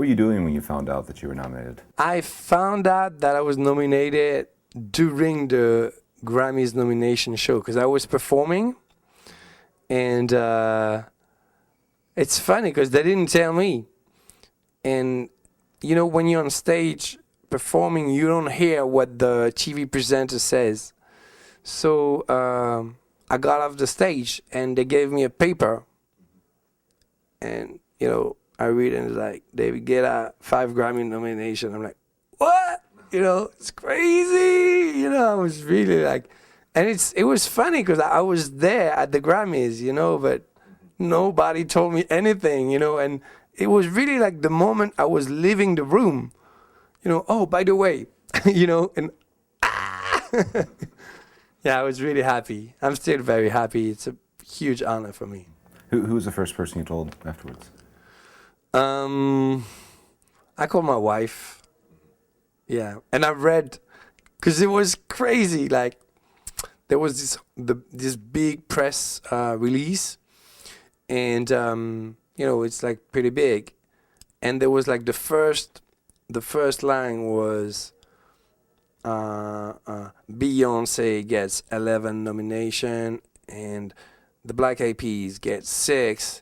were you doing when you found out that you were nominated? I found out that I was nominated during the Grammys nomination show because I was performing, and it's funny because they didn't tell me. And you know, when you're on stage performing, you don't hear what the TV presenter says. So I got off the stage and they gave me a paper, and you know, I read it and it's like, David Guetta, 5 Grammy nomination. I'm like, what? You know, it's crazy. You know, I was really like, and it was funny because I was there at the Grammys, you know, but nobody told me anything, you know, and it was really like the moment I was leaving the room, you know, oh, by the way, you know, and yeah, I was really happy. I'm still very happy. It's a huge honor for me. Who was the first person you told afterwards? I called my wife. Yeah, and I read, because it was crazy. Like, there was this big press release, and you know, it's like pretty big, and there was like the first line was Beyonce gets 11 nomination, and the Black Eyed Peas get 6.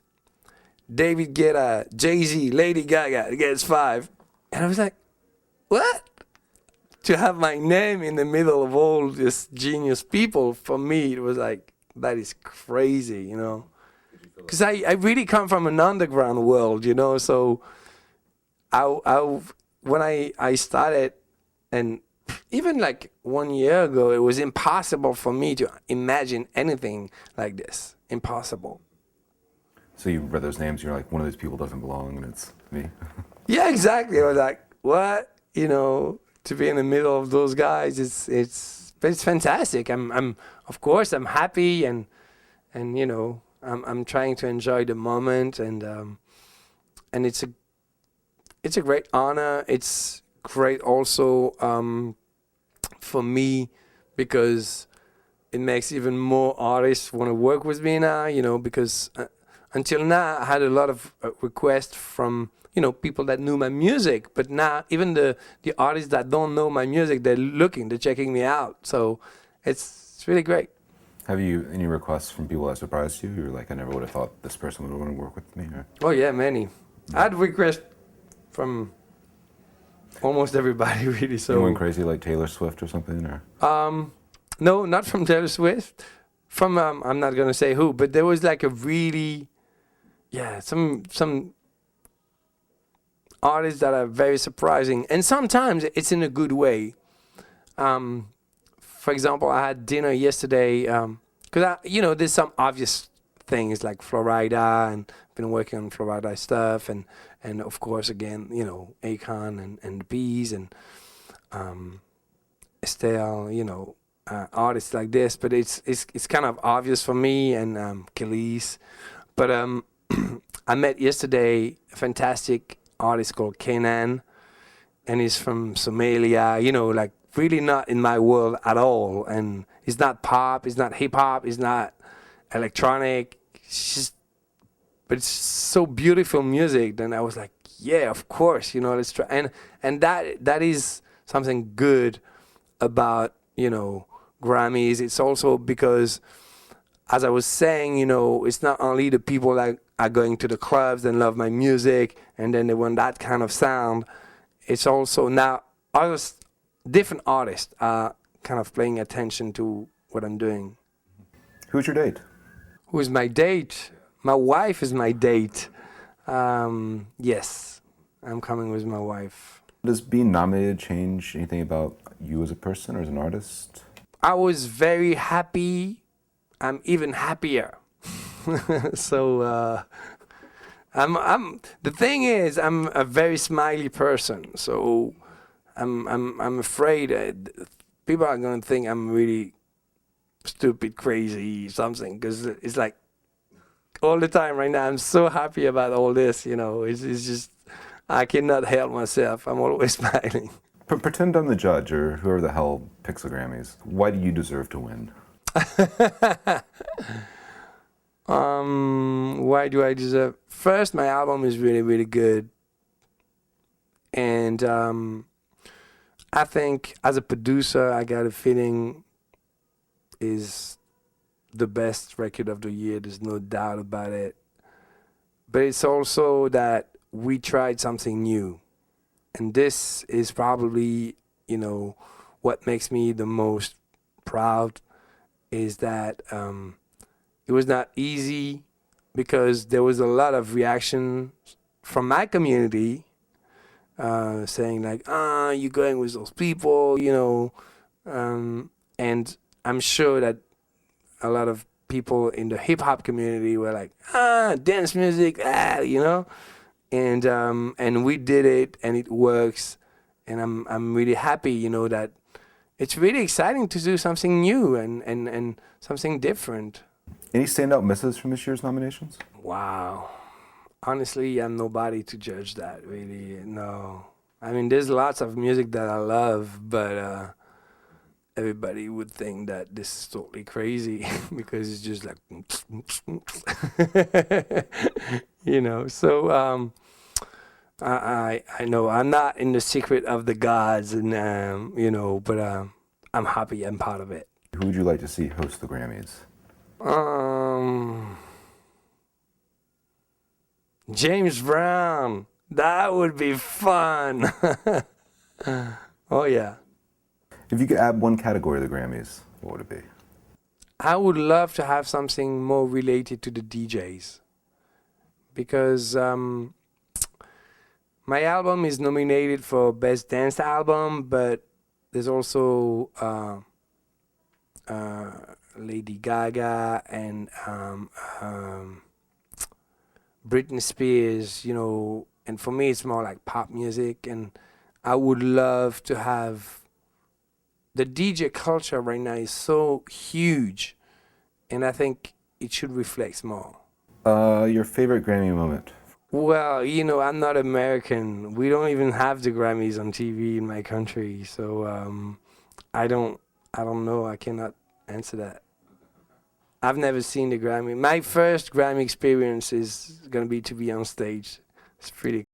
David Guetta, Jay-Z, Lady Gaga gets 5. And I was like, what? To have my name in the middle of all these genius people, for me, it was like, that is crazy, you know? Because I really come from an underground world, you know? So when I started, and even like 1 year ago, it was impossible for me to imagine anything like this. Impossible. So you read those names, you're like, one of these people doesn't belong, and it's me. Yeah, exactly. I was like, what? You know, to be in the middle of those guys, it's fantastic. I'm of course I'm happy, and you know, I'm trying to enjoy the moment, and it's a great honor. It's great also for me, because it makes even more artists want to work with me now, you know, because until now I had a lot of requests from, you know, people that knew my music, but now even the artists that don't know my music, they're checking me out. So it's really great. Have you any requests from people that surprised you? You're like, I never would have thought this person would want to work with me. Or? Oh yeah, many. I had requests from almost everybody, really. So anyone crazy like Taylor Swift or something, or? No, not from Taylor Swift. From I'm not gonna say who, but there was like a really, yeah, some artists that are very surprising, and sometimes it's in a good way. For example, I had dinner yesterday, because you know, there's some obvious things like Florida, and I've been working on Florida stuff, and of course again, you know, Akon and the Bees, and Estelle, you know, artists like this. But it's kind of obvious for me, and Khalees. But I met yesterday a fantastic artist called Kenan, and he's from Somalia, you know, like really not in my world at all. And it's not pop, it's not hip hop, it's not electronic. It's just, but it's so beautiful music. Then I was like, yeah, of course, you know, let's try. And that is something good about, you know, Grammys. It's also because, as I was saying, you know, it's not only the people that are going to the clubs and love my music and then they want that kind of sound. It's also now different artists are kind of paying attention to what I'm doing. Who's your date? Who is my date? My wife is my date. Yes, I'm coming with my wife. Does being nominated change anything about you as a person or as an artist? I was very happy. I'm even happier. So I'm. The thing is, I'm a very smiley person. So I'm afraid people are gonna think I'm really stupid, crazy, something. Because it's like all the time right now. I'm so happy about all this. You know, it's just I cannot help myself. I'm always smiling. Pretend I'm the judge or whoever the hell picks the Grammys. Why do you deserve to win? Why do I deserve? First, my album is really, really good. And I think as a producer, I Got a Feeling is the best record of the year. There's no doubt about it. But it's also that we tried something new. And this is probably, what makes me the most proud is that it was not easy because there was a lot of reaction from my community saying like, you're going with those people, and I'm sure that a lot of people in the hip hop community were like, dance music, and we did it and it works, and I'm really happy, that it's really exciting to do something new and something different. Any standout misses from this year's nominations? Wow. Honestly, I'm nobody to judge that, really. No. I mean, there's lots of music that I love, but everybody would think that this is totally crazy because it's just like, So I know I'm not in the secret of the gods, and but I'm happy I'm part of it. Who would you like to see host the Grammys? James Brown. That would be fun. Oh, yeah. If you could add one category to the Grammys, what would it be? I would love to have something more related to the DJs. Because my album is nominated for Best Dance Album, but there's also Lady Gaga and Britney Spears, and for me it's more like pop music, and I would love to have the DJ culture right now is so huge, and I think it should reflect more. Your favorite Grammy moment? Well, I'm not American. We don't even have the Grammys on TV in my country, so I don't know. I cannot answer that. I've never seen the Grammy. My first Grammy experience is gonna be to be on stage. It's pretty